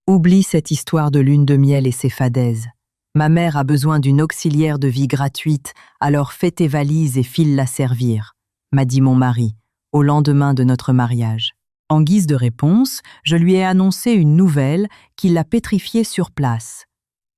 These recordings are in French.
Oublie cette histoire de lune de miel et ses fadaises. Ma mère a besoin d'une auxiliaire de vie gratuite, alors fais tes valises et file-la servir, m'a dit mon mari, au lendemain de notre mariage. En guise de réponse, je lui ai annoncé une nouvelle qui l'a pétrifiée sur place.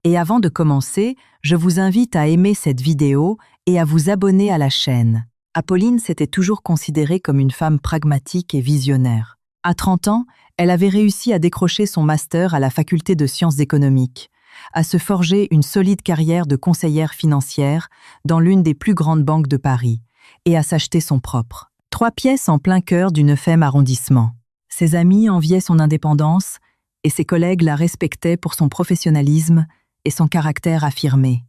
Et avant de commencer, je vous invite à aimer cette vidéo et à vous abonner à la chaîne. Apolline s'était toujours considérée comme une femme pragmatique et visionnaire. À 30 ans, elle avait réussi à décrocher son master à la faculté de sciences économiques, à se forger une solide carrière de conseillère financière dans l'une des plus grandes banques de Paris et à s'acheter son propre. 3 pièces en plein cœur du 9e arrondissement. Ses amis enviaient son indépendance et ses collègues la respectaient pour son professionnalisme et son caractère affirmé.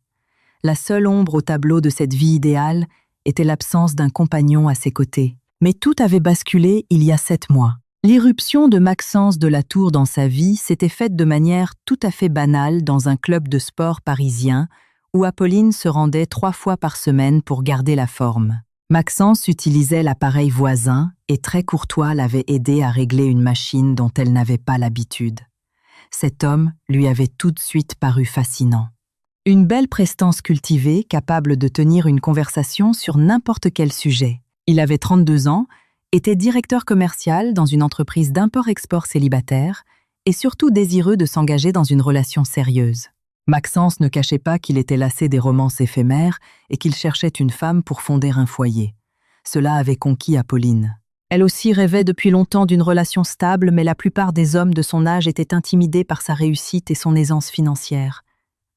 La seule ombre au tableau de cette vie idéale était l'absence d'un compagnon à ses côtés. Mais tout avait basculé il y a 7 mois. L'irruption de Maxence de la Tour dans sa vie s'était faite de manière tout à fait banale dans un club de sport parisien où Apolline se rendait 3 fois par semaine pour garder la forme. Maxence utilisait l'appareil voisin et très courtois l'avait aidé à régler une machine dont elle n'avait pas l'habitude. Cet homme lui avait tout de suite paru fascinant. Une belle prestance cultivée, capable de tenir une conversation sur n'importe quel sujet. Il avait 32 ans, était directeur commercial dans une entreprise d'import-export célibataire et surtout désireux de s'engager dans une relation sérieuse. Maxence ne cachait pas qu'il était lassé des romances éphémères et qu'il cherchait une femme pour fonder un foyer. Cela avait conquis Apolline. Elle aussi rêvait depuis longtemps d'une relation stable, mais la plupart des hommes de son âge étaient intimidés par sa réussite et son aisance financière.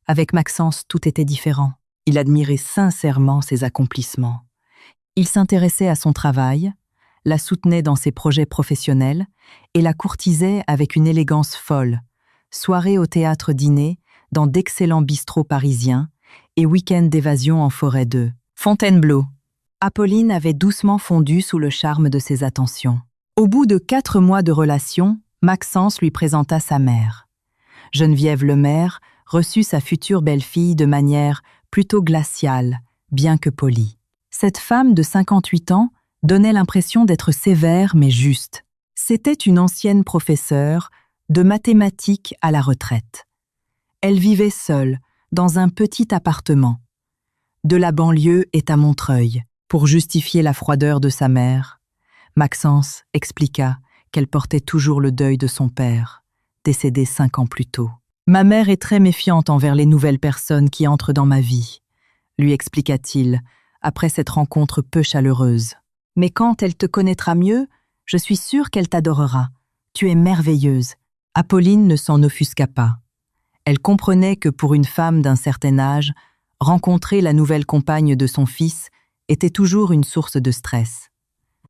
Avec Maxence, tout était différent. Il admirait sincèrement ses accomplissements. Il s'intéressait à son travail, la soutenait dans ses projets professionnels et la courtisait avec une élégance folle. Soirées au théâtre-dîner, dans d'excellents bistrots parisiens et week-ends d'évasion en forêt de Fontainebleau. Apolline avait doucement fondu sous le charme de ses attentions. Au bout de 4 mois de relation, Maxence lui présenta sa mère. Geneviève Lemaire reçut sa future belle-fille de manière plutôt glaciale, bien que polie. Cette femme de 58 ans donnait l'impression d'être sévère mais juste. C'était une ancienne professeure de mathématiques à la retraite. Elle vivait seule, dans un petit appartement. De la banlieue et à Montreuil. Pour justifier la froideur de sa mère, Maxence expliqua qu'elle portait toujours le deuil de son père, décédé 5 ans plus tôt. « Ma mère est très méfiante envers les nouvelles personnes qui entrent dans ma vie », lui expliqua-t-il, après cette rencontre peu chaleureuse. « Mais quand elle te connaîtra mieux, je suis sûre qu'elle t'adorera. Tu es merveilleuse. » Apolline ne s'en offusqua pas. Elle comprenait que pour une femme d'un certain âge, rencontrer la nouvelle compagne de son fils était toujours une source de stress.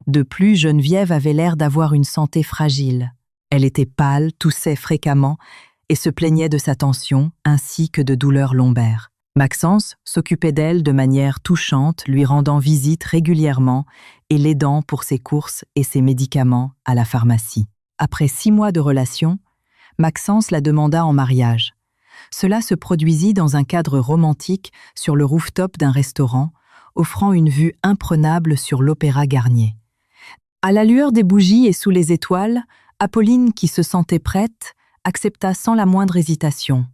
De plus, Geneviève avait l'air d'avoir une santé fragile. Elle était pâle, toussait fréquemment et se plaignait de sa tension ainsi que de douleurs lombaires. Maxence s'occupait d'elle de manière touchante, lui rendant visite régulièrement et l'aidant pour ses courses et ses médicaments à la pharmacie. Après 6 mois de relation, Maxence la demanda en mariage. Cela se produisit dans un cadre romantique sur le rooftop d'un restaurant, offrant une vue imprenable sur l'Opéra Garnier. À la lueur des bougies et sous les étoiles, Apolline, qui se sentait prête, accepta sans la moindre hésitation.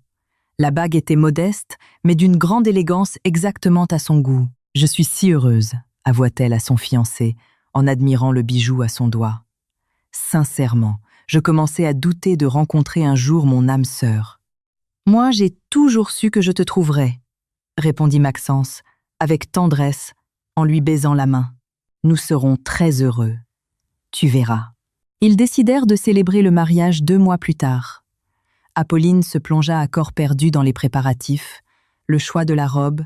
La bague était modeste, mais d'une grande élégance exactement à son goût. « Je suis si heureuse », avoua-t-elle à son fiancé, en admirant le bijou à son doigt. « Sincèrement, je commençais à douter de rencontrer un jour mon âme sœur. »« Moi, j'ai toujours su que je te trouverais, » répondit Maxence, avec tendresse, en lui baisant la main. « Nous serons très heureux. Tu verras. » Ils décidèrent de célébrer le mariage 2 mois plus tard. Apolline se plongea à corps perdu dans les préparatifs, le choix de la robe,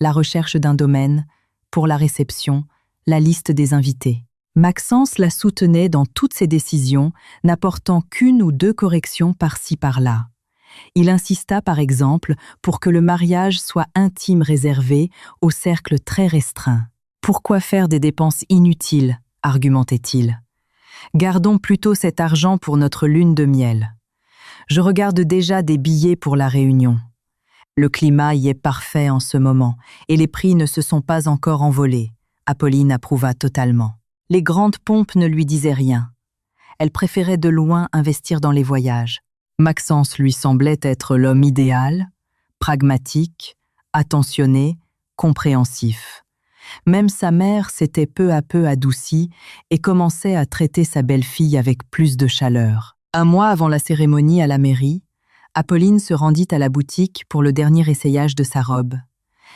la recherche d'un domaine, pour la réception, la liste des invités. Maxence la soutenait dans toutes ses décisions, n'apportant qu'1 ou 2 corrections par-ci par-là. Il insista par exemple pour que le mariage soit intime réservé au cercle très restreint. « Pourquoi faire des dépenses inutiles ?» argumentait-il. « Gardons plutôt cet argent pour notre lune de miel. Je regarde déjà des billets pour la Réunion. Le climat y est parfait en ce moment et les prix ne se sont pas encore envolés. » Apolline approuva totalement. Les grandes pompes ne lui disaient rien. Elle préférait de loin investir dans les voyages. Maxence lui semblait être l'homme idéal, pragmatique, attentionné, compréhensif. Même sa mère s'était peu à peu adoucie et commençait à traiter sa belle-fille avec plus de chaleur. Un mois avant la cérémonie à la mairie, Apolline se rendit à la boutique pour le dernier essayage de sa robe.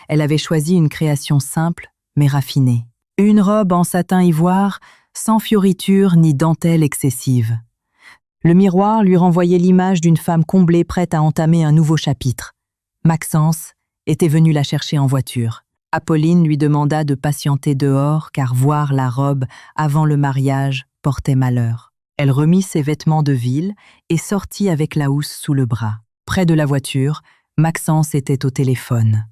Elle avait choisi une création simple mais raffinée. Une robe en satin ivoire, sans fioritures ni dentelle excessive. Le miroir lui renvoyait l'image d'une femme comblée prête à entamer un nouveau chapitre. Maxence était venu la chercher en voiture. Apolline lui demanda de patienter dehors car voir la robe avant le mariage portait malheur. Elle remit ses vêtements de ville et sortit avec la housse sous le bras. Près de la voiture, Maxence était au téléphone.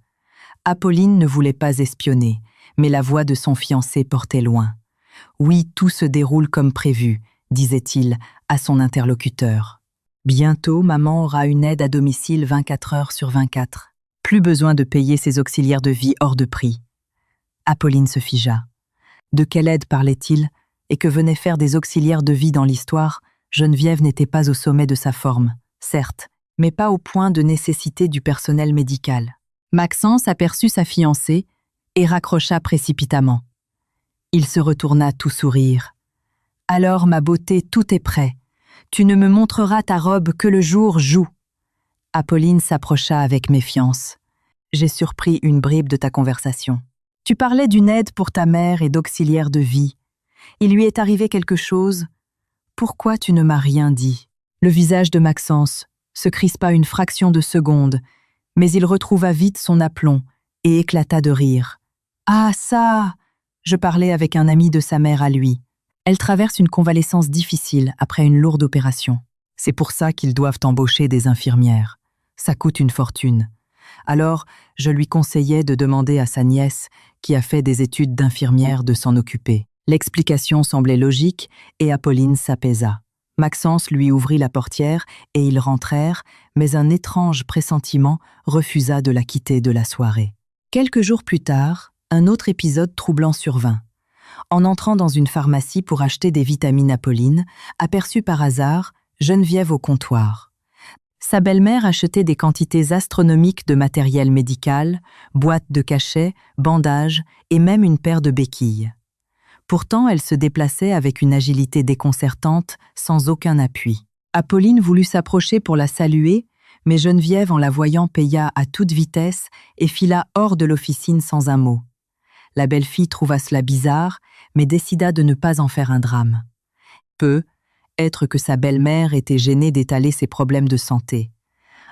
Apolline ne voulait pas espionner, mais la voix de son fiancé portait loin. « Oui, tout se déroule comme prévu », disait-il à son interlocuteur. « Bientôt, maman aura une aide à domicile 24 heures sur 24. Plus besoin de payer ses auxiliaires de vie hors de prix. » Apolline se figea. De quelle aide parlait-il et que venaient faire des auxiliaires de vie dans l'histoire? Geneviève n'était pas au sommet de sa forme, certes, mais pas au point de nécessiter du personnel médical. Maxence aperçut sa fiancée et raccrocha précipitamment. Il se retourna tout sourire. « Alors, ma beauté, tout est prêt. Tu ne me montreras ta robe que le jour joue. » Apolline s'approcha avec méfiance. « J'ai surpris une bribe de ta conversation. Tu parlais d'une aide pour ta mère et d'auxiliaire de vie. Il lui est arrivé quelque chose. Pourquoi tu ne m'as rien dit ?» Le visage de Maxence se crispa une fraction de seconde, mais il retrouva vite son aplomb et éclata de rire. « Ah, ça! Je parlais avec un ami de sa mère à lui. Elle traverse une convalescence difficile après une lourde opération. C'est pour ça qu'ils doivent embaucher des infirmières. Ça coûte une fortune. Alors, je lui conseillais de demander à sa nièce, qui a fait des études d'infirmière, de s'en occuper. » L'explication semblait logique et Apolline s'apaisa. Maxence lui ouvrit la portière et ils rentrèrent, mais un étrange pressentiment refusa de la quitter de la soirée. Quelques jours plus tard, un autre épisode troublant survint. En entrant dans une pharmacie pour acheter des vitamines, Apolline aperçut par hasard Geneviève au comptoir. Sa belle-mère achetait des quantités astronomiques de matériel médical, boîtes de cachets, bandages et même une paire de béquilles. Pourtant, elle se déplaçait avec une agilité déconcertante, sans aucun appui. Apolline voulut s'approcher pour la saluer, mais Geneviève, en la voyant, paya à toute vitesse et fila hors de l'officine sans un mot. La belle-fille trouva cela bizarre, mais décida de ne pas en faire un drame. Peut être que sa belle-mère était gênée d'étaler ses problèmes de santé.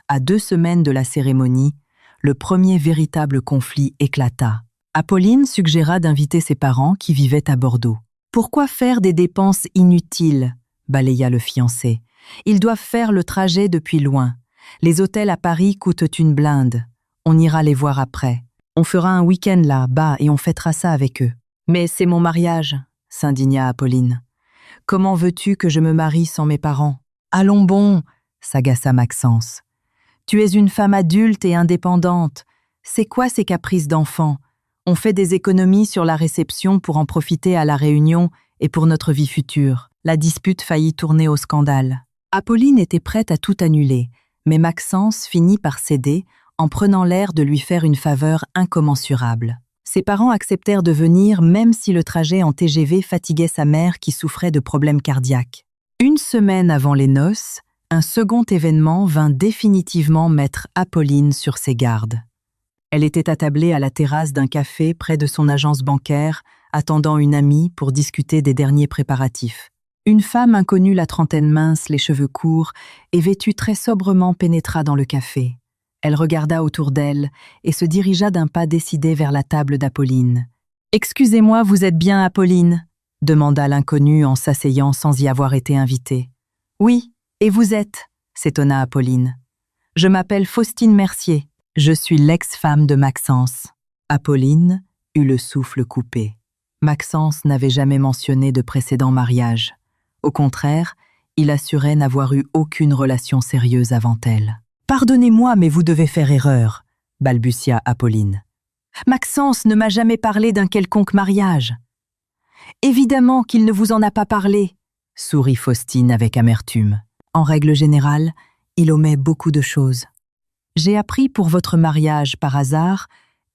À 2 semaines de la cérémonie, le premier véritable conflit éclata. Apolline suggéra d'inviter ses parents qui vivaient à Bordeaux. « Pourquoi faire des dépenses inutiles ?» balaya le fiancé. « Ils doivent faire le trajet depuis loin. Les hôtels à Paris coûtent une blinde. On ira les voir après. On fera un week-end là-bas et on fêtera ça avec eux. »« Mais c'est mon mariage !» s'indigna Apolline. « Comment veux-tu que je me marie sans mes parents ?»« Allons bon !» s'agaça Maxence. « Tu es une femme adulte et indépendante. C'est quoi ces caprices d'enfant ? On fait des économies sur la réception pour en profiter à la réunion et pour notre vie future. » La dispute faillit tourner au scandale. Apolline était prête à tout annuler, mais Maxence finit par céder en prenant l'air de lui faire une faveur incommensurable. Ses parents acceptèrent de venir même si le trajet en TGV fatiguait sa mère qui souffrait de problèmes cardiaques. 1 semaine avant les noces, un second événement vint définitivement mettre Apolline sur ses gardes. Elle était attablée à la terrasse d'un café près de son agence bancaire, attendant une amie pour discuter des derniers préparatifs. Une femme inconnue, la trentaine mince, les cheveux courts et vêtue très sobrement, pénétra dans le café. Elle regarda autour d'elle et se dirigea d'un pas décidé vers la table d'Apolline. « Excusez-moi, vous êtes bien Apolline ?» demanda l'inconnue en s'asseyant sans y avoir été invitée. « Oui, et vous êtes ?» s'étonna Apolline. « Je m'appelle Faustine Mercier. Je suis l'ex-femme de Maxence. » Apolline eut le souffle coupé. Maxence n'avait jamais mentionné de précédent mariage. Au contraire, il assurait n'avoir eu aucune relation sérieuse avant elle. « Pardonnez-moi, mais vous devez faire erreur, » balbutia Apolline. « Maxence ne m'a jamais parlé d'un quelconque mariage. »« Évidemment qu'il ne vous en a pas parlé, » sourit Faustine avec amertume. « En règle générale, Il omet beaucoup de choses. J'ai appris pour votre mariage, par hasard,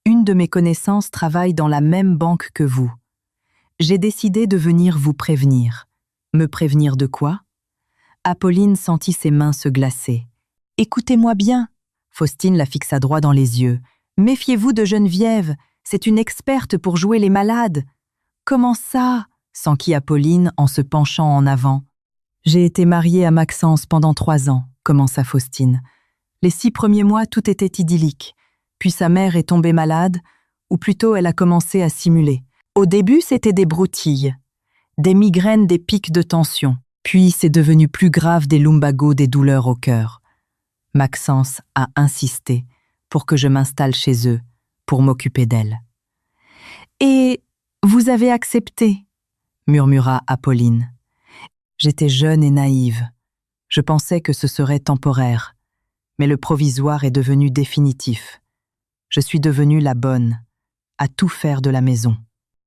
une de mes connaissances travaille dans la même banque que vous. J'ai décidé de venir vous prévenir. Me prévenir de quoi? Apolline sentit ses mains se glacer. Écoutez-moi bien. Faustine la fixa droit dans les yeux. Méfiez-vous de Geneviève, c'est une experte pour jouer les malades. Comment ça? S'enquit Apolline en se penchant en avant. J'ai été mariée à Maxence pendant 3 ans, commença Faustine. Les 6 premiers mois, tout était idyllique. Puis sa mère est tombée malade, ou plutôt elle a commencé à simuler. Au début, c'était des broutilles, des migraines, des pics de tension. Puis c'est devenu plus grave, des lumbagos, des douleurs au cœur. Maxence a insisté pour que je m'installe chez eux, pour m'occuper d'elle. « Et vous avez accepté ?» murmura Apolline. J'étais jeune et naïve. Je pensais que ce serait temporaire. Mais le provisoire est devenu définitif. Je suis devenue la bonne, à tout faire de la maison.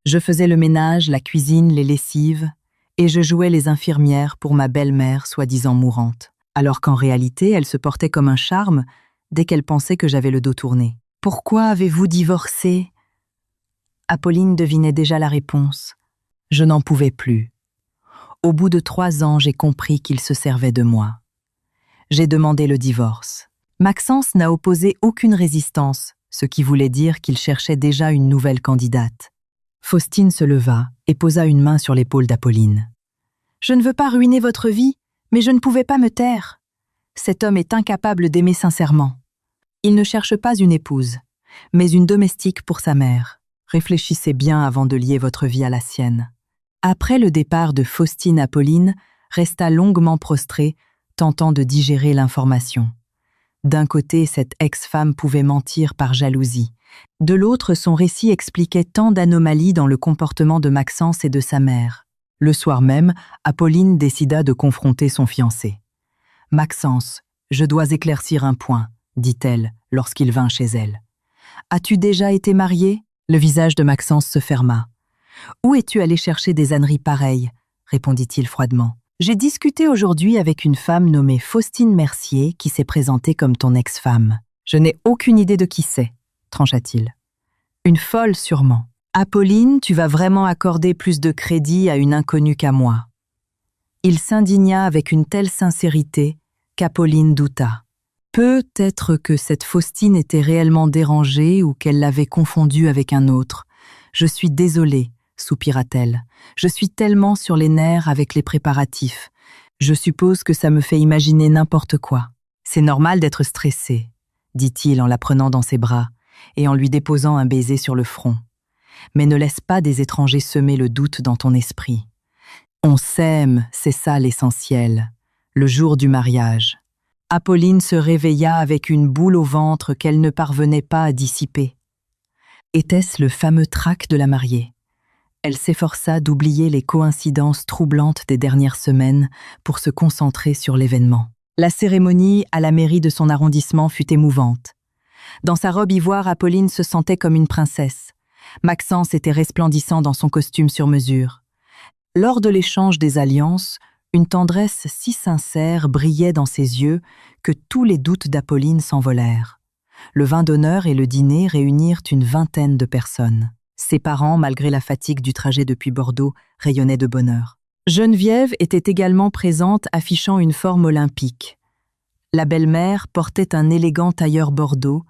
Je faisais le ménage, la cuisine, les lessives, et je jouais les infirmières pour ma belle-mère soi-disant mourante, alors qu'en réalité, elle se portait comme un charme dès qu'elle pensait que j'avais le dos tourné. « Pourquoi avez-vous divorcé ?» Apolline devinait déjà la réponse. Je n'en pouvais plus. Au bout de 3 ans, j'ai compris qu'il se servait de moi. J'ai demandé le divorce. Maxence n'a opposé aucune résistance, ce qui voulait dire qu'il cherchait déjà une nouvelle candidate. Faustine se leva et posa une main sur l'épaule d'Apolline. « Je ne veux pas ruiner votre vie, mais je ne pouvais pas me taire. Cet homme est incapable d'aimer sincèrement. Il ne cherche pas une épouse, mais une domestique pour sa mère. Réfléchissez bien avant de lier votre vie à la sienne. » Après le départ de Faustine, Apolline resta longuement prostrée, tentant de digérer l'information. D'un côté, cette ex-femme pouvait mentir par jalousie. De l'autre, son récit expliquait tant d'anomalies dans le comportement de Maxence et de sa mère. Le soir même, Apolline décida de confronter son fiancé. « Maxence, je dois éclaircir un point, » dit-elle lorsqu'il vint chez elle. « As-tu déjà été marié ?» Le visage de Maxence se ferma. « Où es-tu allé chercher des âneries pareilles ?» répondit-il froidement. « J'ai discuté aujourd'hui avec une femme nommée Faustine Mercier qui s'est présentée comme ton ex-femme. Je n'ai aucune idée de qui c'est, trancha-t-il. Une folle sûrement. Apolline, tu vas vraiment accorder plus de crédit à une inconnue qu'à moi. » Il s'indigna avec une telle sincérité qu'Apolline douta. Peut-être que cette Faustine était réellement dérangée ou qu'elle l'avait confondue avec un autre. « Je suis désolée, » soupira-t-elle. « Je suis tellement sur les nerfs avec les préparatifs. Je suppose que ça me fait imaginer n'importe quoi. C'est normal d'être stressée, » dit-il en la prenant dans ses bras et en lui déposant un baiser sur le front. « Mais ne laisse pas des étrangers semer le doute dans ton esprit. On s'aime, c'est ça l'essentiel. Le jour du mariage. » Apolline se réveilla avec une boule au ventre qu'elle ne parvenait pas à dissiper. Était-ce le fameux trac de la mariée? Elle s'efforça d'oublier les coïncidences troublantes des dernières semaines pour se concentrer sur l'événement. La cérémonie à la mairie de son arrondissement fut émouvante. Dans sa robe ivoire, Apolline se sentait comme une princesse. Maxence était resplendissant dans son costume sur mesure. Lors de l'échange des alliances, une tendresse si sincère brillait dans ses yeux que tous les doutes d'Apolline s'envolèrent. Le vin d'honneur et le dîner réunirent une 20aine de personnes. Ses parents, malgré la fatigue du trajet depuis Bordeaux, rayonnaient de bonheur. Geneviève était également présente, affichant une forme olympique. La belle-mère portait un élégant tailleur bordeaux,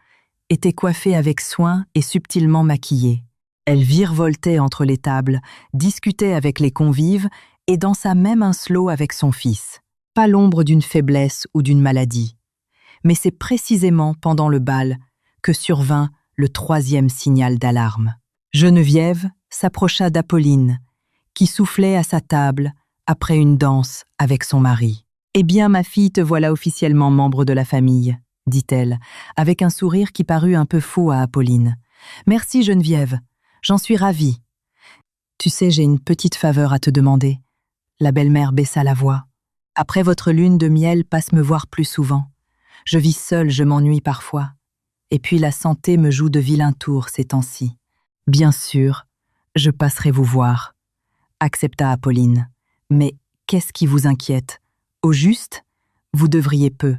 était coiffée avec soin et subtilement maquillée. Elle virevoltait entre les tables, discutait avec les convives et dansa même un slow avec son fils. Pas l'ombre d'une faiblesse ou d'une maladie. Mais c'est précisément pendant le bal que survint le 3e signal d'alarme. Geneviève s'approcha d'Apolline, qui soufflait à sa table après une danse avec son mari. « Eh bien, ma fille, te voilà officiellement membre de la famille, » dit-elle, avec un sourire qui parut un peu faux à Apolline. « Merci, Geneviève, j'en suis ravie. Tu sais, j'ai une petite faveur à te demander. » La belle-mère baissa la voix. « Après votre lune de miel, passe me voir plus souvent. Je vis seule, je m'ennuie parfois. Et puis la santé me joue de vilains tours ces temps-ci. » « Bien sûr, je passerai vous voir, » accepta Apolline. « Mais qu'est-ce qui vous inquiète? Au juste, vous devriez peu.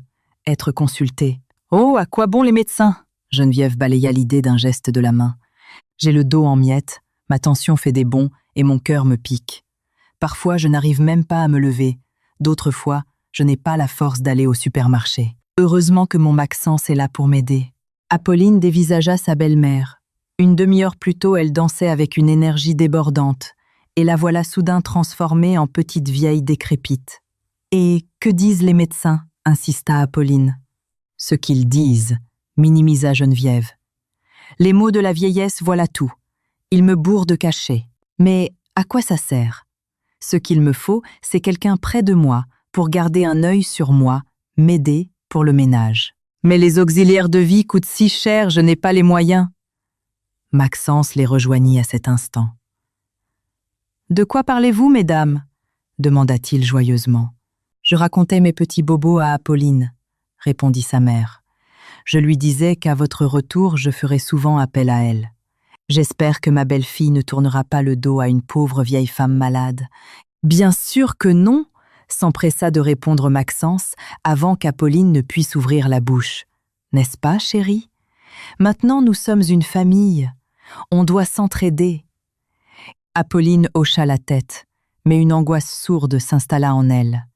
être consultée. Oh, à quoi bon les médecins? Geneviève balaya l'idée d'un geste de la main. J'ai le dos en miettes, ma tension fait des bonds et mon cœur me pique. Parfois, je n'arrive même pas à me lever. D'autres fois, je n'ai pas la force d'aller au supermarché. Heureusement que mon Maxence est là pour m'aider. Apolline dévisagea sa belle-mère. Une demi-heure plus tôt, elle dansait avec une énergie débordante, et la voilà soudain transformée en petite vieille décrépite. « Et que disent les médecins ?» insista Apolline. « Ce qu'ils disent », minimisa Geneviève. « Les mots de la vieillesse, voilà tout. Ils me bourrent de cachets. Mais à quoi ça sert? Ce qu'il me faut, c'est quelqu'un près de moi pour garder un œil sur moi, m'aider pour le ménage. Mais les auxiliaires de vie coûtent si cher, je n'ai pas les moyens. » Maxence les rejoignit à cet instant. « De quoi parlez-vous, mesdames ?» demanda-t-il joyeusement. « Je racontais mes petits bobos à Apolline, » répondit sa mère. « Je lui disais qu'à votre retour, je ferai souvent appel à elle. J'espère que ma belle-fille ne tournera pas le dos à une pauvre vieille femme malade. »« Bien sûr que non !» s'empressa de répondre Maxence avant qu'Apolline ne puisse ouvrir la bouche. « N'est-ce pas, chérie? Maintenant, nous sommes une famille. On doit s'entraider. » Apolline hocha la tête, mais une angoisse sourde s'installa en elle.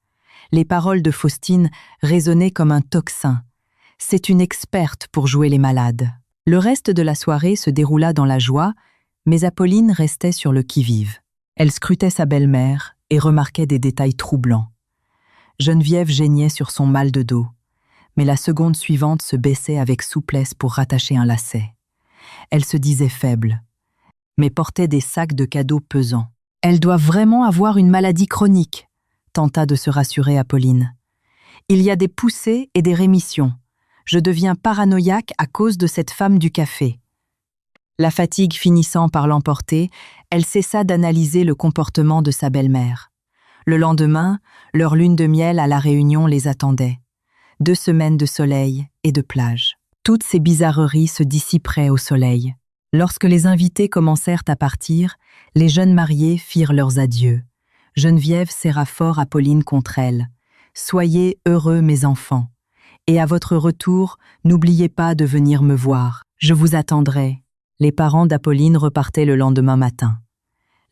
Les paroles de Faustine résonnaient comme un tocsin. C'est une experte pour jouer les malades. Le reste de la soirée se déroula dans la joie, mais Apolline restait sur le qui-vive. Elle scrutait sa belle-mère et remarquait des détails troublants. Geneviève geignait sur son mal de dos, mais la seconde suivante se baissait avec souplesse pour rattacher un lacet. Elle se disait faible, mais portait des sacs de cadeaux pesants. « Elle doit vraiment avoir une maladie chronique », tenta de se rassurer Apolline. « Il y a des poussées et des rémissions. Je deviens paranoïaque à cause de cette femme du café. » La fatigue finissant par l'emporter, elle cessa d'analyser le comportement de sa belle-mère. Le lendemain, leur lune de miel à La Réunion les attendait. 2 semaines de soleil et de plage. Toutes ces bizarreries se dissiperaient au soleil. Lorsque les invités commencèrent à partir, les jeunes mariés firent leurs adieux. Geneviève serra fort Apolline contre elle. « Soyez heureux, mes enfants. Et à votre retour, n'oubliez pas de venir me voir. Je vous attendrai. » Les parents d'Apolline repartaient le lendemain matin.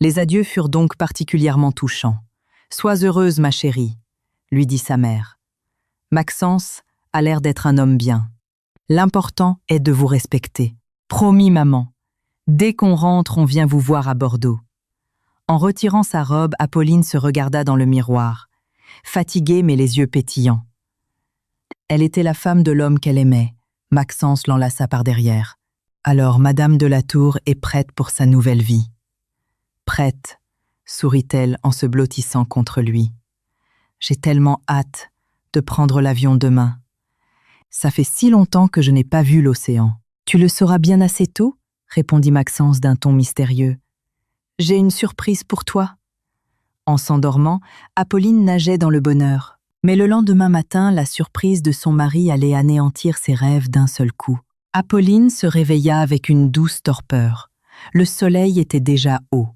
Les adieux furent donc particulièrement touchants. « Sois heureuse, ma chérie », lui dit sa mère. Maxence a l'air d'être un homme bien. L'important est de vous respecter. Promis, maman. Dès qu'on rentre, on vient vous voir à Bordeaux. En retirant sa robe, Apolline se regarda dans le miroir, fatiguée mais les yeux pétillants. Elle était la femme de l'homme qu'elle aimait. Maxence l'enlaça par derrière. Alors Madame de la Tour est prête pour sa nouvelle vie. Prête, sourit-elle en se blottissant contre lui. J'ai tellement hâte de prendre l'avion demain. Ça fait si longtemps que je n'ai pas vu l'océan. Tu le sauras bien assez tôt, répondit Maxence d'un ton mystérieux. J'ai une surprise pour toi. En s'endormant, Apolline nageait dans le bonheur. Mais le lendemain matin, la surprise de son mari allait anéantir ses rêves d'un seul coup. Apolline se réveilla avec une douce torpeur. Le soleil était déjà haut.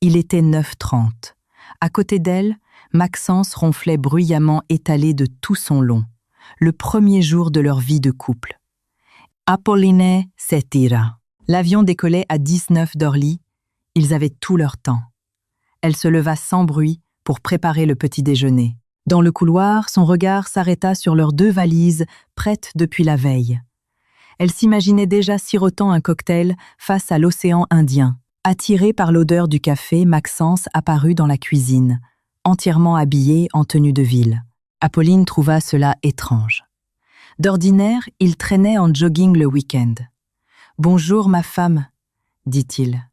Il était 9h30. À côté d'elle, Maxence ronflait bruyamment étalé de tout son long. Le premier jour de leur vie de couple. Apolline s'étira. L'avion décollait à 19 d'Orly. Ils avaient tout leur temps. Elle se leva sans bruit pour préparer le petit déjeuner. Dans le couloir, son regard s'arrêta sur leurs 2 valises prêtes depuis la veille. Elle s'imaginait déjà sirotant un cocktail face à l'océan Indien. Attiré par l'odeur du café, Maxence apparut dans la cuisine, entièrement habillé en tenue de ville. Apolline trouva cela étrange. D'ordinaire, il traînait en jogging le week-end. « Bonjour, ma femme », dit-il.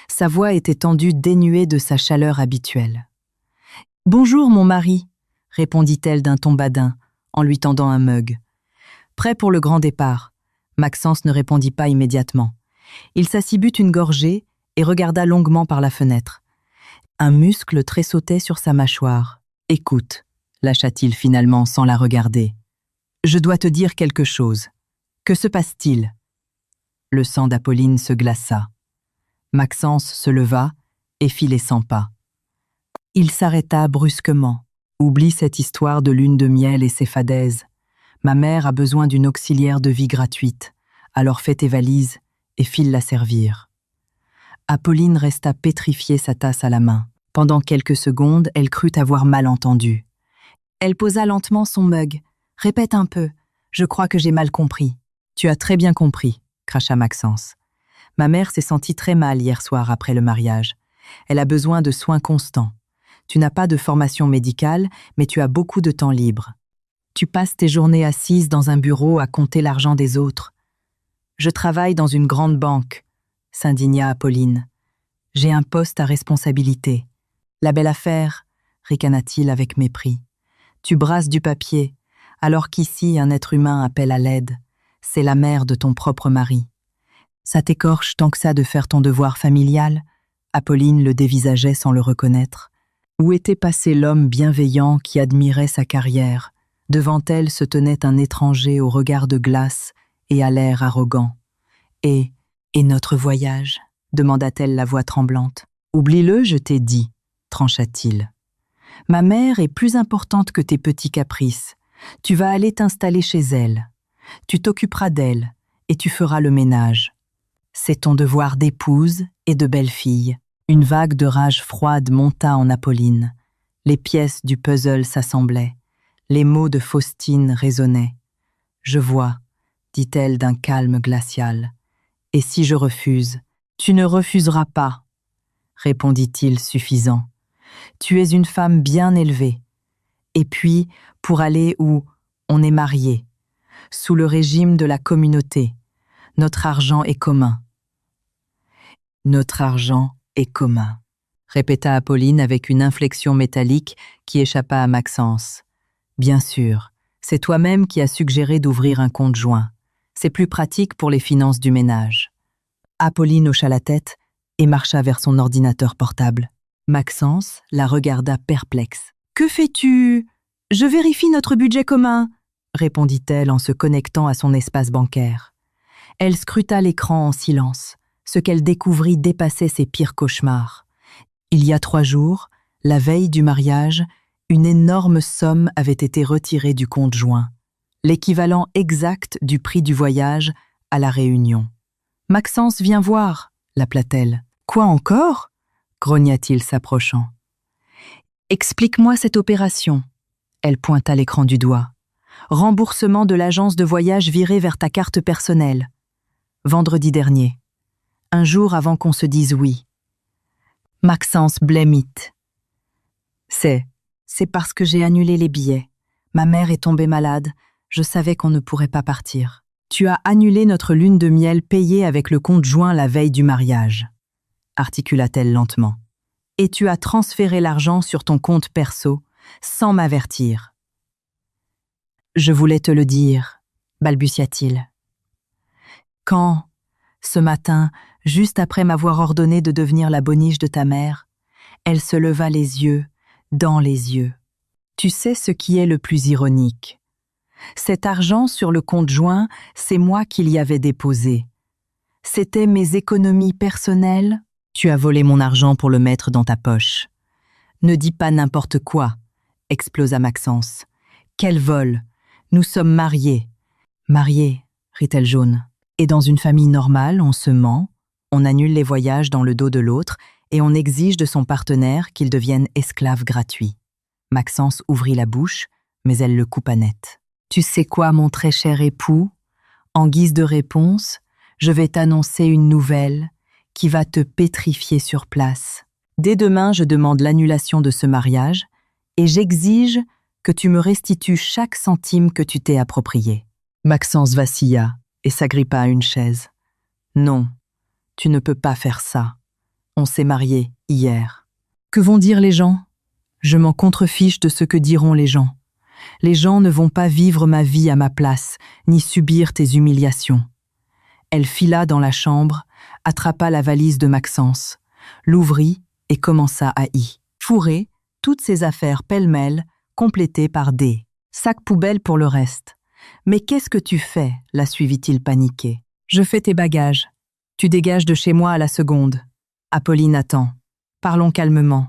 Sa voix était tendue, dénuée de sa chaleur habituelle. « Bonjour, mon mari », répondit-elle d'un ton badin, en lui tendant un mug. Prêt pour le grand départ. Maxence ne répondit pas immédiatement. Il s'assibut une gorgée et regarda longuement par la fenêtre. Un muscle tressautait sur sa mâchoire. « Écoute », lâcha-t-il finalement sans la regarder. « Je dois te dire quelque chose. Que se passe-t-il » Le sang d'Apolline se glaça. Maxence se leva et fit les 100 pas. Il s'arrêta brusquement. « Oublie cette histoire de lune de miel et ses fadaises. Ma mère a besoin d'une auxiliaire de vie gratuite, alors fais tes valises et file la servir. » Apolline resta pétrifiée, sa tasse à la main. Pendant quelques secondes, elle crut avoir mal entendu. Elle posa lentement son mug. « Répète un peu, je crois que j'ai mal compris. »« Tu as très bien compris, » cracha Maxence. « Ma mère s'est sentie très mal hier soir après le mariage. Elle a besoin de soins constants. Tu n'as pas de formation médicale, mais tu as beaucoup de temps libre. Tu passes tes journées assises dans un bureau à compter l'argent des autres. »« Je travaille dans une grande banque, » s'indigna Apolline. « J'ai un poste à responsabilité. »« La belle affaire, » ricana-t-il avec mépris. « Tu brasses du papier, alors qu'ici un être humain appelle à l'aide. C'est la mère de ton propre mari. Ça t'écorche tant que ça de faire ton devoir familial ?» Apolline le dévisageait sans le reconnaître. Où était passé l'homme bienveillant qui admirait sa carrière? Devant elle se tenait un étranger au regard de glace et à l'air arrogant. « Et notre voyage ?» demanda-t-elle la voix tremblante. « Oublie-le, je t'ai dit, » trancha-t-il. « Ma mère est plus importante que tes petits caprices. Tu vas aller t'installer chez elle. Tu t'occuperas d'elle et tu feras le ménage. C'est ton devoir d'épouse et de belle-fille. » Une vague de rage froide monta en Apolline. Les pièces du puzzle s'assemblaient. Les mots de Faustine résonnaient. « Je vois, » dit-elle d'un calme glacial. « Et si je refuse ?»« Tu ne refuseras pas, » répondit-il suffisant. « Tu es une femme bien élevée. Et puis, pour aller où on est marié, sous le régime de la communauté, notre argent est commun. » « Notre argent est commun, » répéta Apolline avec une inflexion métallique qui échappa à Maxence. « Bien sûr, c'est toi-même qui as suggéré d'ouvrir un compte joint. C'est plus pratique pour les finances du ménage. » Apolline hocha la tête et marcha vers son ordinateur portable. Maxence la regarda perplexe. « Que fais-tu ? Je vérifie notre budget commun, » répondit-elle en se connectant à son espace bancaire. Elle scruta l'écran en silence. Ce qu'elle découvrit dépassait ses pires cauchemars. Il y a 3 jours, la veille du mariage, une énorme somme avait été retirée du compte joint, l'équivalent exact du prix du voyage à la Réunion. « Maxence, viens voir, » l'appela-t-elle. « Quoi encore ?» grogna-t-il s'approchant. « Explique-moi cette opération. » Elle pointa l'écran du doigt. « Remboursement de l'agence de voyage virée vers ta carte personnelle. Vendredi dernier. Un jour avant qu'on se dise oui. » Maxence blêmit. « C'est parce que j'ai annulé les billets. Ma mère est tombée malade. Je savais qu'on ne pourrait pas partir. Tu as annulé notre lune de miel payée avec le compte joint la veille du mariage, » articula-t-elle lentement. « Et tu as transféré l'argent sur ton compte perso sans m'avertir. »« Je voulais te le dire, » balbutia-t-il. « Quand, ce matin, juste après m'avoir ordonné de devenir la boniche de ta mère, elle se leva les yeux, dans les yeux. Tu sais ce qui est le plus ironique? Cet argent sur le compte joint, c'est moi qui l'y avais déposé. C'était mes économies personnelles. Tu as volé mon argent pour le mettre dans ta poche. Ne dis pas n'importe quoi, explosa Maxence. Quel vol? Nous sommes mariés. Mariés, rit-elle jaune. Et dans une famille normale, on se ment, on annule les voyages dans le dos de l'autre et on exige de son partenaire qu'il devienne esclave gratuit. Maxence ouvrit la bouche, mais elle le coupa net. « Tu sais quoi, mon très cher époux? En guise de réponse, je vais t'annoncer une nouvelle qui va te pétrifier sur place. Dès demain, je demande l'annulation de ce mariage et j'exige que tu me restitues chaque centime que tu t'es approprié. » Maxence vacilla et s'agrippa à une chaise. « Non, tu ne peux pas faire ça. On s'est mariés hier. » « Que vont dire les gens? Je m'en contrefiche de ce que diront les gens. Les gens ne vont pas vivre ma vie à ma place, ni subir tes humiliations. » Elle fila dans la chambre, attrapa la valise de Maxence, l'ouvrit et commença à y fourrer toutes ses affaires pêle-mêle, complétées par des sacs poubelles pour le reste. « Mais qu'est-ce que tu fais ?» la suivit-il paniqué. « Je fais tes bagages. Tu dégages de chez moi à la seconde. Apolline attend. Parlons calmement.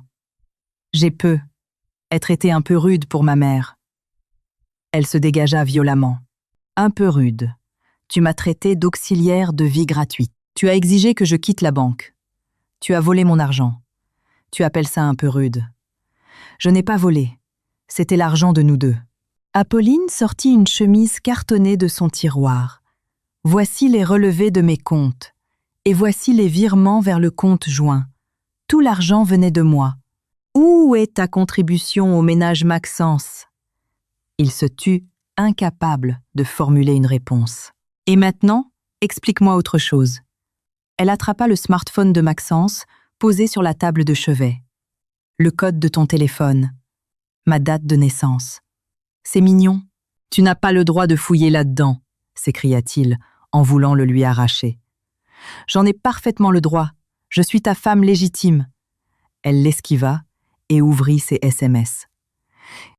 J'ai peu. Être été un peu rude pour ma mère. » Elle se dégagea violemment. Un peu rude. Tu m'as traité d'auxiliaire de vie gratuite. Tu as exigé que je quitte la banque. Tu as volé mon argent. Tu appelles ça un peu rude. Je n'ai pas volé. C'était l'argent de nous deux. Apolline sortit une chemise cartonnée de son tiroir. Voici les relevés de mes comptes. Et voici les virements vers le compte joint. Tout l'argent venait de moi. Où est ta contribution au ménage Maxence? Il se tut, incapable de formuler une réponse. Et maintenant, explique-moi autre chose. Elle attrapa le smartphone de Maxence, posé sur la table de chevet. Le code de ton téléphone. Ma date de naissance. C'est mignon. Tu n'as pas le droit de fouiller là-dedans, s'écria-t-il, en voulant le lui arracher. J'en ai parfaitement le droit. Je suis ta femme légitime. Elle l'esquiva et ouvrit ses SMS.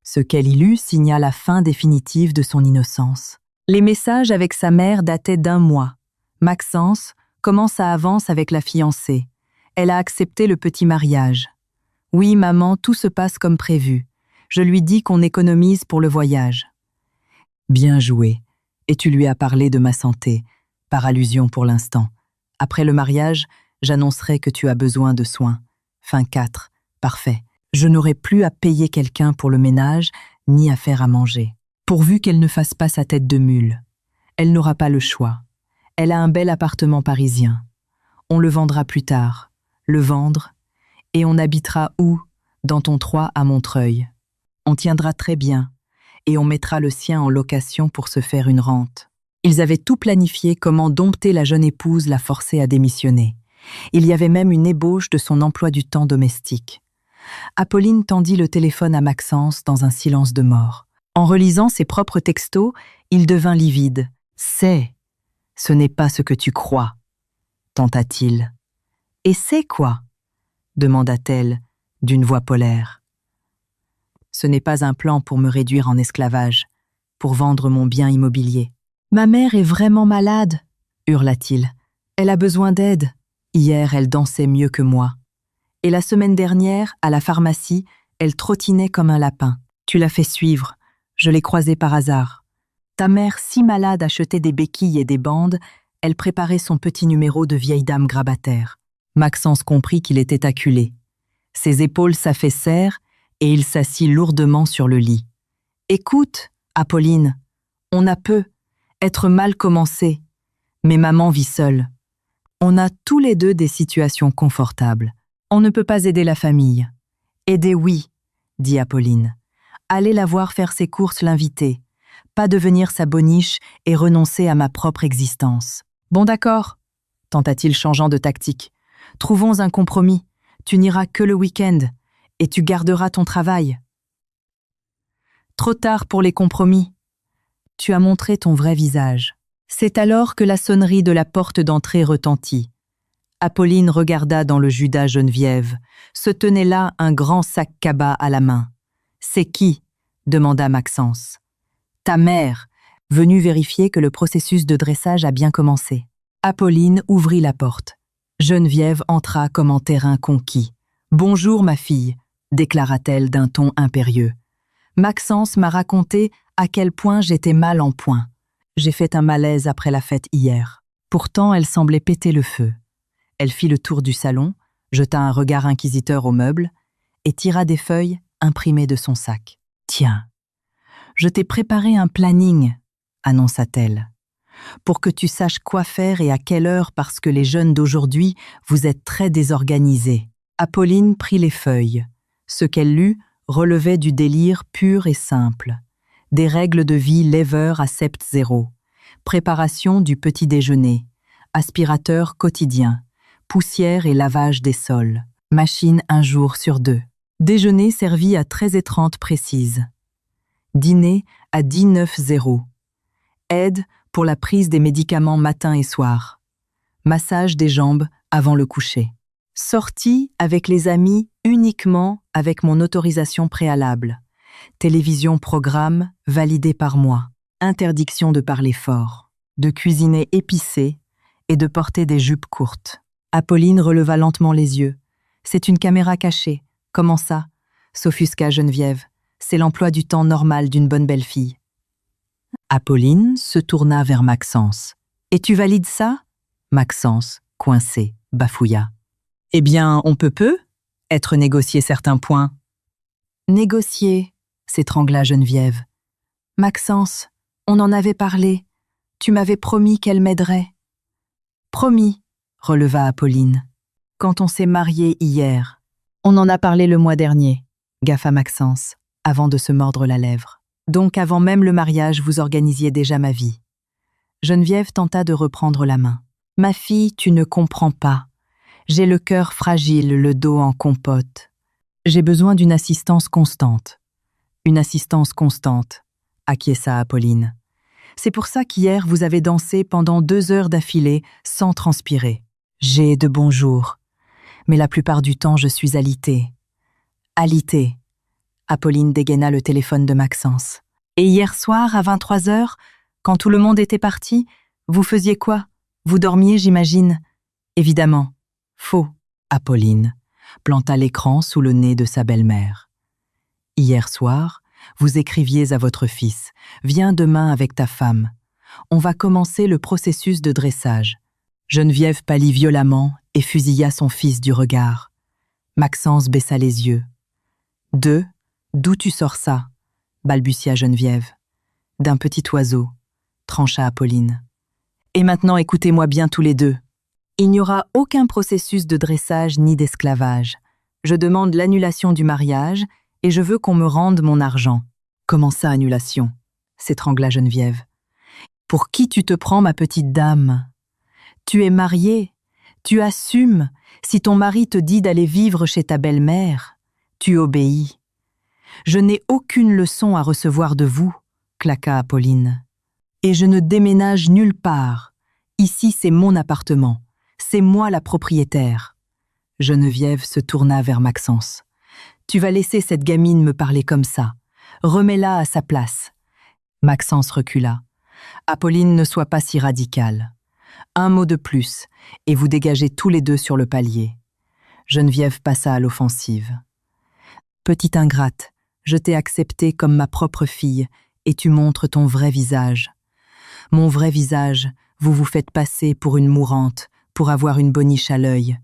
Ce qu'elle y lut signa la fin définitive de son innocence. Les messages avec sa mère dataient d'1 mois. Maxence, comment ça avance avec la fiancée? Elle a accepté le petit mariage. Oui, maman, tout se passe comme prévu. Je lui dis qu'on économise pour le voyage. Bien joué. Et tu lui as parlé de ma santé, par allusion pour l'instant. Après le mariage, j'annoncerai que tu as besoin de soins. Fin 4. Parfait. Je n'aurai plus à payer quelqu'un pour le ménage, ni à faire à manger. Pourvu qu'elle ne fasse pas sa tête de mule. Elle n'aura pas le choix. Elle a un bel appartement parisien. On le vendra plus tard. Le vendre, et on habitera où? Dans ton 3 à Montreuil. On tiendra très bien, et on mettra le sien en location pour se faire une rente. Ils avaient tout planifié comment dompter la jeune épouse, la forcer à démissionner. Il y avait même une ébauche de son emploi du temps domestique. Apolline tendit le téléphone à Maxence dans un silence de mort. En relisant ses propres textos, il devint livide. « Ce n'est pas ce que tu crois, tenta-t-il. « Et c'est quoi ?» demanda-t-elle, d'une voix polaire. « Ce n'est pas un plan pour me réduire en esclavage, pour vendre mon bien immobilier. »« Ma mère est vraiment malade, » hurla-t-il. « Elle a besoin d'aide. Hier, elle dansait mieux que moi. Et la semaine dernière, à la pharmacie, elle trottinait comme un lapin. Tu l'as fait suivre. Je l'ai croisée par hasard. Ta mère, si malade, achetait des béquilles et des bandes, elle préparait son petit numéro de vieille dame grabataire. » Maxence comprit qu'il était acculé. Ses épaules s'affaissèrent et il s'assit lourdement sur le lit. « Écoute, Apolline, on a peu, être mal commencé, mais maman vit seule. On a tous les deux des situations confortables. On ne peut pas aider la famille. »« Aider, oui, » dit Apolline. « Aller la voir faire ses courses l'inviter, pas devenir sa boniche et renoncer à ma propre existence. »« Bon d'accord, » tenta-t-il changeant de tactique. « Trouvons un compromis. Tu n'iras que le week-end et tu garderas ton travail. » Trop tard pour les compromis. Tu as montré ton vrai visage. C'est alors que la sonnerie de la porte d'entrée retentit. Apolline regarda dans le Judas Geneviève. Se tenait là un grand sac cabas à la main. « C'est qui ?» demanda Maxence. « Ta mère, venue vérifier que le processus de dressage a bien commencé. » Apolline ouvrit la porte. Geneviève entra comme en terrain conquis. « Bonjour, ma fille », déclara-t-elle d'un ton impérieux. « Maxence m'a raconté à quel point j'étais mal en point. J'ai fait un malaise après la fête hier. » Pourtant, elle semblait péter le feu. Elle fit le tour du salon, jeta un regard inquisiteur aux meubles et tira des feuilles imprimées de son sac. « Tiens, je t'ai préparé un planning, » annonça-t-elle, « pour que tu saches quoi faire et à quelle heure parce que les jeunes d'aujourd'hui, vous êtes très désorganisés. » Apolline prit les feuilles. Ce qu'elle lut relevait du délire pur et simple. Des règles de vie lever à sept 0. Préparation du petit déjeuner. Aspirateur quotidien. Poussière et lavage des sols. Machine 1 jour sur 2. Déjeuner servi à 13h30 précise. Dîner à 19h. Aide pour la prise des médicaments matin et soir. Massage des jambes avant le coucher. Sortie avec les amis uniquement avec mon autorisation préalable. Télévision programme validé par moi. Interdiction de parler fort. De cuisiner épicé et de porter des jupes courtes. Apolline releva lentement les yeux. C'est une caméra cachée. Comment ça ? S'offusqua Geneviève. C'est l'emploi du temps normal d'une bonne belle-fille. Apolline se tourna vers Maxence. « Et tu valides ça ?» Maxence, coincé, bafouilla. « Eh bien, on peut être négocié certains points. » « Négocier ?» s'étrangla Geneviève. « Maxence, on en avait parlé. Tu m'avais promis qu'elle m'aiderait. »« Promis », releva Apolline. « Quand on s'est mariés hier. On en a parlé le mois dernier, » gaffa Maxence, avant de se mordre la lèvre. « Donc avant même le mariage, vous organisiez déjà ma vie. » Geneviève tenta de reprendre la main. « Ma fille, tu ne comprends pas. J'ai le cœur fragile, le dos en compote. J'ai besoin d'une assistance constante. » « Une assistance constante, » acquiesça Apolline. « C'est pour ça qu'hier vous avez dansé pendant 2 heures d'affilée sans transpirer. J'ai de bons jours, mais la plupart du temps je suis alitée. » « Alitée » Apolline dégaina le téléphone de Maxence. « Et hier soir, à 23 heures, quand tout le monde était parti, vous faisiez quoi? Vous dormiez, j'imagine. » « Évidemment. »« Faux. » Apolline planta l'écran sous le nez de sa belle-mère. « Hier soir, vous écriviez à votre fils « Viens demain avec ta femme. On va commencer le processus de dressage. » Geneviève pâlit violemment et fusilla son fils du regard. Maxence baissa les yeux. « D'où tu sors ça ?» balbutia Geneviève. « D'un petit oiseau, » trancha Apolline. « Et maintenant écoutez-moi bien tous les deux. Il n'y aura aucun processus de dressage ni d'esclavage. Je demande l'annulation du mariage et je veux qu'on me rende mon argent. » « Comment ça, annulation ?» s'étrangla Geneviève. « Pour qui tu te prends, ma petite dame? Tu es mariée, tu assumes. Si ton mari te dit d'aller vivre chez ta belle-mère, tu obéis. Je n'ai aucune leçon à recevoir de vous, » claqua Apolline. « Et je ne déménage nulle part. Ici, c'est mon appartement. C'est moi la propriétaire. » Geneviève se tourna vers Maxence. « Tu vas laisser cette gamine me parler comme ça. Remets-la à sa place. » Maxence recula. « Apolline, ne sois pas si radicale. Un mot de plus, et vous dégagez tous les deux sur le palier. » Geneviève passa à l'offensive. « Petite ingrate, je t'ai acceptée comme ma propre fille, et tu montres ton vrai visage. Mon vrai visage, vous vous faites passer pour une mourante, pour avoir une boniche à l'œil.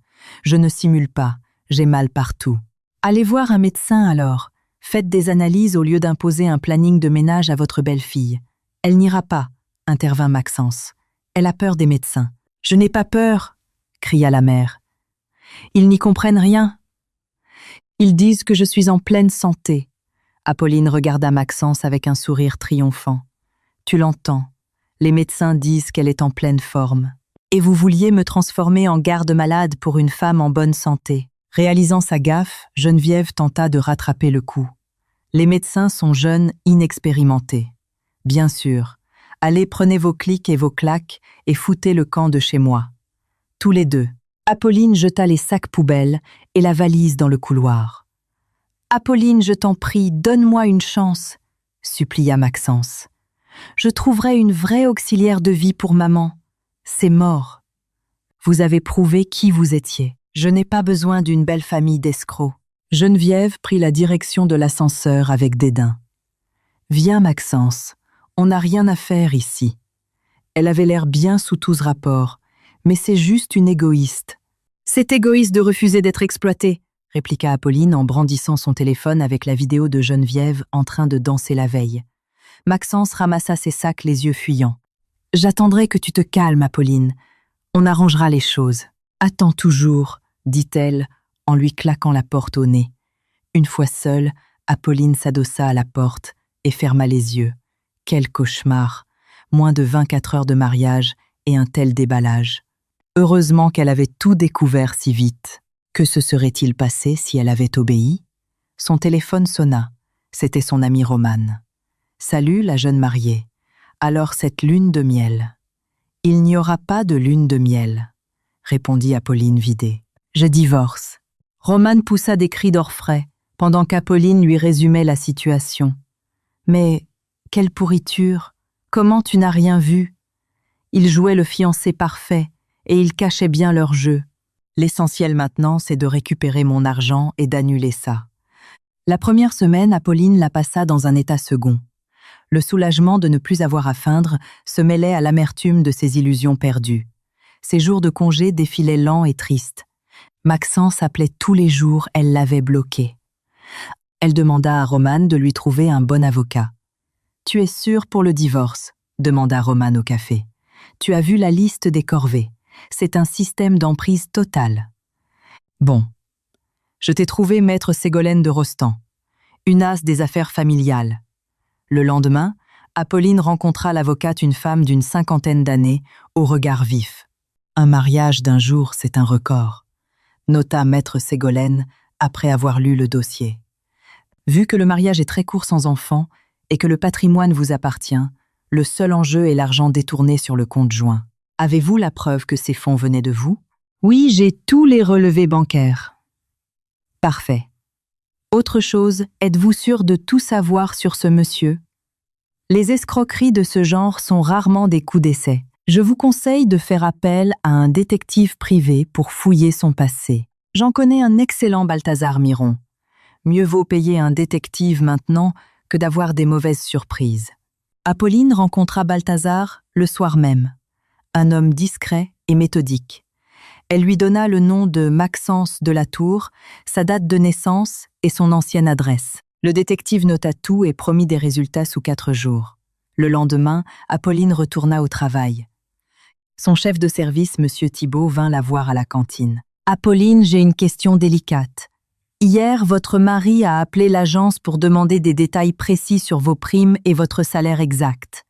Je ne simule pas, j'ai mal partout. Allez voir un médecin alors. Faites des analyses au lieu d'imposer un planning de ménage à votre belle-fille. Elle n'ira pas, » intervint Maxence. « Elle a peur des médecins. »« Je n'ai pas peur, » cria la mère. « Ils n'y comprennent rien. Ils disent que je suis en pleine santé. » Apolline regarda Maxence avec un sourire triomphant. « Tu l'entends. Les médecins disent qu'elle est en pleine forme. Et vous vouliez me transformer en garde-malade pour une femme en bonne santé. » Réalisant sa gaffe, Geneviève tenta de rattraper le coup. Les médecins sont jeunes, inexpérimentés. Bien sûr, allez, prenez vos clics et vos claques et foutez le camp de chez moi. Tous les deux. Apolline jeta les sacs poubelles et la valise dans le couloir. « Apolline, je t'en prie, donne-moi une chance, » supplia Maxence. « Je trouverai une vraie auxiliaire de vie pour maman. C'est mort. Vous avez prouvé qui vous étiez. Je n'ai pas besoin d'une belle famille d'escrocs. » Geneviève prit la direction de l'ascenseur avec dédain. « Viens, Maxence, on n'a rien à faire ici. » Elle avait l'air bien sous tous rapports, mais c'est juste une égoïste. « C'est égoïste de refuser d'être exploitée, » répliqua Apolline en brandissant son téléphone avec la vidéo de Geneviève en train de danser la veille. Maxence ramassa ses sacs les yeux fuyants. « J'attendrai que tu te calmes, Apolline. On arrangera les choses. »« Attends toujours, » dit-elle en lui claquant la porte au nez. Une fois seule, Apolline s'adossa à la porte et ferma les yeux. Quel cauchemar! Moins de 24 heures de mariage et un tel déballage. Heureusement qu'elle avait tout découvert si vite. Que se serait-il passé si elle avait obéi? Son téléphone sonna. C'était son amie Romane. « Salut, la jeune mariée. Alors cette lune de miel. »« Il n'y aura pas de lune de miel, » répondit Apolline vidée. « Je divorce. » Romane poussa des cris d'orfraie, pendant qu'Apolline lui résumait la situation. « Mais quelle pourriture! Comment tu n'as rien vu? Ils jouaient le fiancé parfait, et ils cachaient bien leur jeu. L'essentiel maintenant, c'est de récupérer mon argent et d'annuler ça. » La première semaine, Apolline la passa dans un état second. Le soulagement de ne plus avoir à feindre se mêlait à l'amertume de ses illusions perdues. Ses jours de congé défilaient lents et tristes. Maxence appelait tous les jours, elle l'avait bloqué. Elle demanda à Romane de lui trouver un bon avocat. « Tu es sûre pour le divorce ?» demanda Romane au café. « Tu as vu la liste des corvées. C'est un système d'emprise totale. » « Bon. Je t'ai trouvé maître Ségolène de Rostand, une as des affaires familiales. » Le lendemain, Apolline rencontra l'avocate, une femme d'une 50aine d'années, au regard vif. « Un mariage d'un jour, c'est un record », nota maître Ségolène après avoir lu le dossier. « Vu que le mariage est très court sans enfant et que le patrimoine vous appartient, le seul enjeu est l'argent détourné sur le compte joint. Avez-vous la preuve que ces fonds venaient de vous ? » « Oui, j'ai tous les relevés bancaires. » « Parfait. Autre chose, êtes-vous sûr de tout savoir sur ce monsieur ? Les escroqueries de ce genre sont rarement des coups d'essai. Je vous conseille de faire appel à un détective privé pour fouiller son passé. J'en connais un excellent, Balthazar Miron. Mieux vaut payer un détective maintenant que d'avoir des mauvaises surprises. Apolline rencontra Balthazar le soir même, un homme discret et méthodique. Elle lui donna le nom de Maxence de la Tour, sa date de naissance et son ancienne adresse. Le détective nota tout et promit des résultats sous 4 jours. Le lendemain, Apolline retourna au travail. Son chef de service, M. Thibault, vint la voir à la cantine. « Apolline, j'ai une question délicate. Hier, votre mari a appelé l'agence pour demander des détails précis sur vos primes et votre salaire exact.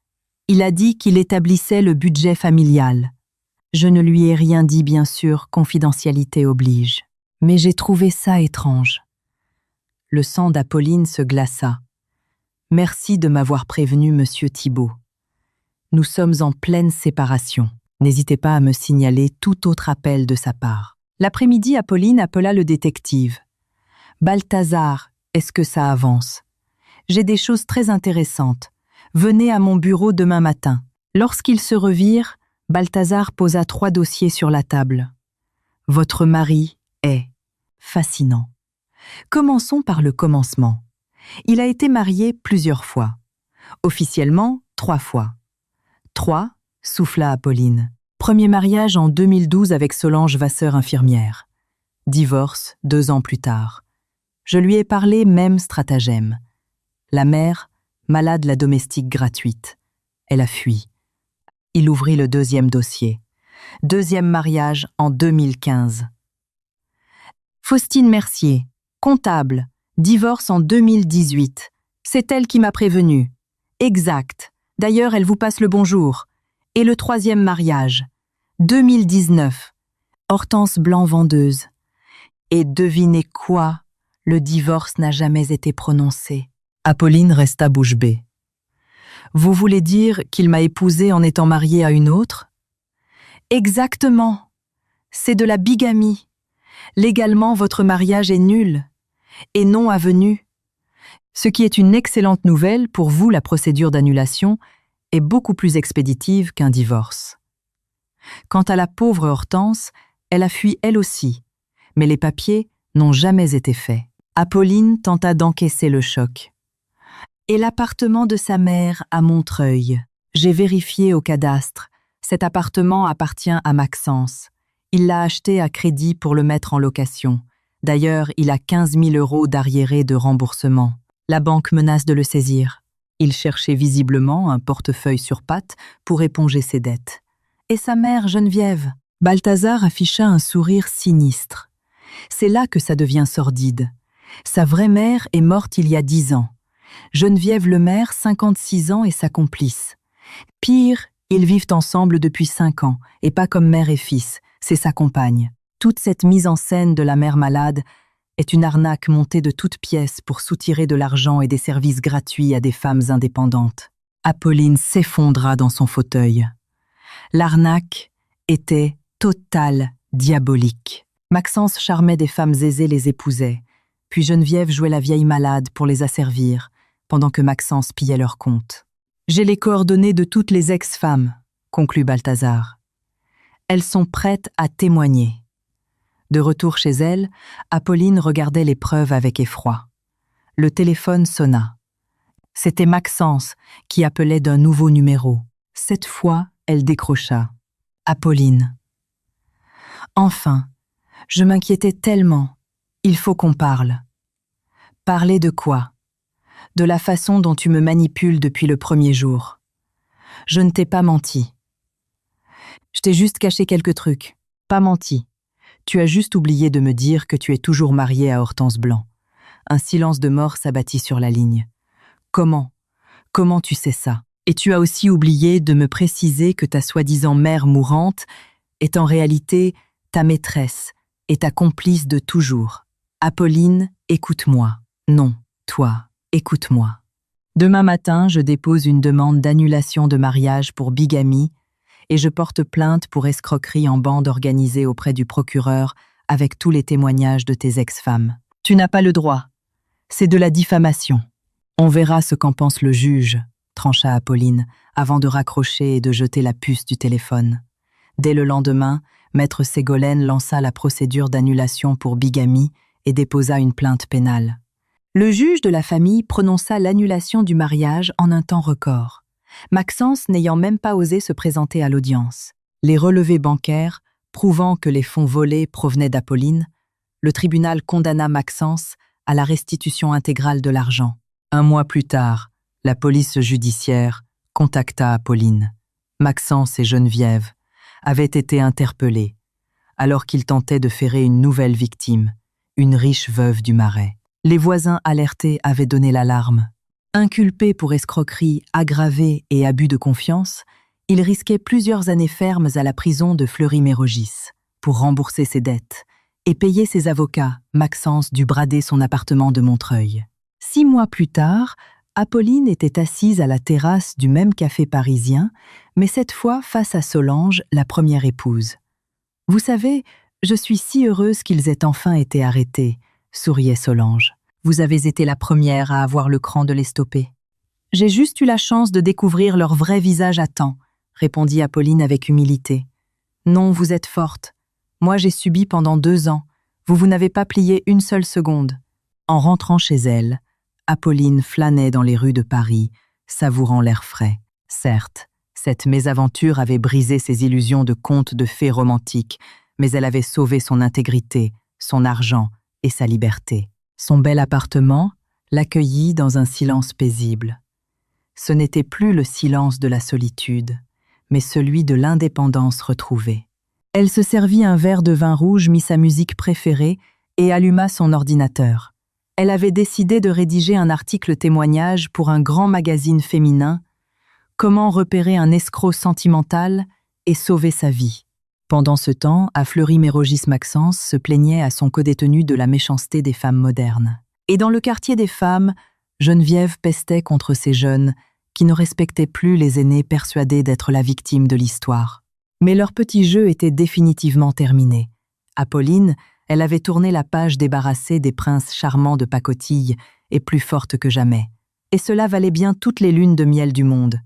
Il a dit qu'il établissait le budget familial. Je ne lui ai rien dit, bien sûr, confidentialité oblige. Mais j'ai trouvé ça étrange. » Le sang d'Apolline se glaça. « Merci de m'avoir prévenu, monsieur Thibault. Nous sommes en pleine séparation. N'hésitez pas à me signaler tout autre appel de sa part. » L'après-midi, Apolline appela le détective. « Balthazar, est-ce que ça avance ? J'ai des choses très intéressantes. Venez à mon bureau demain matin. » Lorsqu'ils se revirent, Balthazar posa 3 dossiers sur la table. « Votre mari est fascinant. Commençons par le commencement. Il a été marié plusieurs fois. Officiellement, 3 fois. »« 3, souffla Apolline. Premier mariage en 2012 avec Solange Vasseur, infirmière. Divorce 2 ans plus tard. Je lui ai parlé, même stratagème. La mère, malade, la domestique gratuite. Elle a fui. Il ouvrit le 2e dossier. 2e mariage en 2015. Faustine Mercier, comptable, divorce en 2018. C'est elle qui m'a prévenu. Exact. D'ailleurs, elle vous passe le bonjour. Et le 3e mariage. 2019. Hortense Blanc, vendeuse. Et devinez quoi? Le divorce n'a jamais été prononcé. Apolline resta bouche bée. Vous voulez dire qu'il m'a épousée en étant marié à une autre? Exactement. C'est de la bigamie. Légalement, votre mariage est nul et non avenu. Ce qui est une excellente nouvelle, pour vous, la procédure d'annulation est beaucoup plus expéditive qu'un divorce. Quant à la pauvre Hortense, elle a fui elle aussi, mais les papiers n'ont jamais été faits. Apolline tenta d'encaisser le choc. Et l'appartement de sa mère à Montreuil. J'ai vérifié au cadastre. Cet appartement appartient à Maxence. Il l'a acheté à crédit pour le mettre en location. D'ailleurs, il a 15 000 € d'arriérés de remboursement. La banque menace de le saisir. Il cherchait visiblement un portefeuille sur pattes pour éponger ses dettes. Et sa mère, Geneviève? Balthazar afficha un sourire sinistre. C'est là que ça devient sordide. Sa vraie mère est morte il y a 10 ans. Geneviève Lemaire, 56 ans, et sa complice. Pire, ils vivent ensemble depuis 5 ans, et pas comme mère et fils, c'est sa compagne. Toute cette mise en scène de la mère malade est une arnaque montée de toutes pièces pour soutirer de l'argent et des services gratuits à des femmes indépendantes. Apolline s'effondra dans son fauteuil. L'arnaque était totale, diabolique. Maxence charmait des femmes aisées, les épousait, puis Geneviève jouait la vieille malade pour les asservir, pendant que Maxence pillait leur compte. « J'ai les coordonnées de toutes les ex-femmes », conclut Balthazar. « Elles sont prêtes à témoigner. » De retour chez elle, Apolline regardait les preuves avec effroi. Le téléphone sonna. C'était Maxence qui appelait d'un nouveau numéro. Cette fois, elle décrocha. Apolline. Enfin, je m'inquiétais tellement. Il faut qu'on parle. Parler de quoi? De la façon dont tu me manipules depuis le premier jour. Je ne t'ai pas menti. Je t'ai juste caché quelques trucs. Pas menti. Tu as juste oublié de me dire que tu es toujours mariée à Hortense Blanc. Un silence de mort s'abattit sur la ligne. Comment? Comment tu sais ça? Et tu as aussi oublié de me préciser que ta soi-disant mère mourante est en réalité ta maîtresse et ta complice de toujours. Apolline, écoute-moi. Non, toi, écoute-moi. Demain matin, je dépose une demande d'annulation de mariage pour bigamie et je porte plainte pour escroquerie en bande organisée auprès du procureur avec tous les témoignages de tes ex-femmes. Tu n'as pas le droit. C'est de la diffamation. On verra ce qu'en pense le juge, trancha Apolline, avant de raccrocher et de jeter la puce du téléphone. Dès le lendemain, maître Ségolène lança la procédure d'annulation pour bigamie et déposa une plainte pénale. Le juge de la famille prononça l'annulation du mariage en un temps record, Maxence n'ayant même pas osé se présenter à l'audience. Les relevés bancaires, prouvant que les fonds volés provenaient d'Apolline, le tribunal condamna Maxence à la restitution intégrale de l'argent. Un mois plus tard, la police judiciaire contacta Apolline. Maxence et Geneviève avaient été interpellés, alors qu'ils tentaient de ferrer une nouvelle victime, une riche veuve du Marais. Les voisins alertés avaient donné l'alarme. Inculpé pour escroquerie aggravée et abus de confiance, il risquait plusieurs années fermes à la prison de Fleury-Mérogis pour rembourser ses dettes et payer ses avocats. Maxence dut brader son appartement de Montreuil. 6 mois plus tard, Apolline était assise à la terrasse du même café parisien, mais cette fois face à Solange, la première épouse. « Vous savez, je suis si heureuse qu'ils aient enfin été arrêtés », souriait Solange. « Vous avez été la première à avoir le cran de les stopper. »« J'ai juste eu la chance de découvrir leur vrai visage à temps », répondit Apolline avec humilité. « Non, vous êtes forte. Moi, j'ai subi pendant 2 ans. Vous n'avez pas plié une seule seconde. » En rentrant chez elle, Apolline flânait dans les rues de Paris, savourant l'air frais. Certes, cette mésaventure avait brisé ses illusions de conte de fées romantiques, mais elle avait sauvé son intégrité, son argent et sa liberté. Son bel appartement l'accueillit dans un silence paisible. Ce n'était plus le silence de la solitude, mais celui de l'indépendance retrouvée. Elle se servit un verre de vin rouge, mit sa musique préférée et alluma son ordinateur. Elle avait décidé de rédiger un article témoignage pour un grand magazine féminin, Comment repérer un escroc sentimental et sauver sa vie. Pendant ce temps, à Fleury-Mérogis, Maxence se plaignait à son codétenu de la méchanceté des femmes modernes. Et dans le quartier des femmes, Geneviève pestait contre ces jeunes qui ne respectaient plus les aînés persuadés d'être la victime de l'histoire. Mais leur petit jeu était définitivement terminé. Apolline, elle avait tourné la page débarrassée des princes charmants de pacotille et plus forte que jamais. Et cela valait bien toutes les lunes de miel du monde.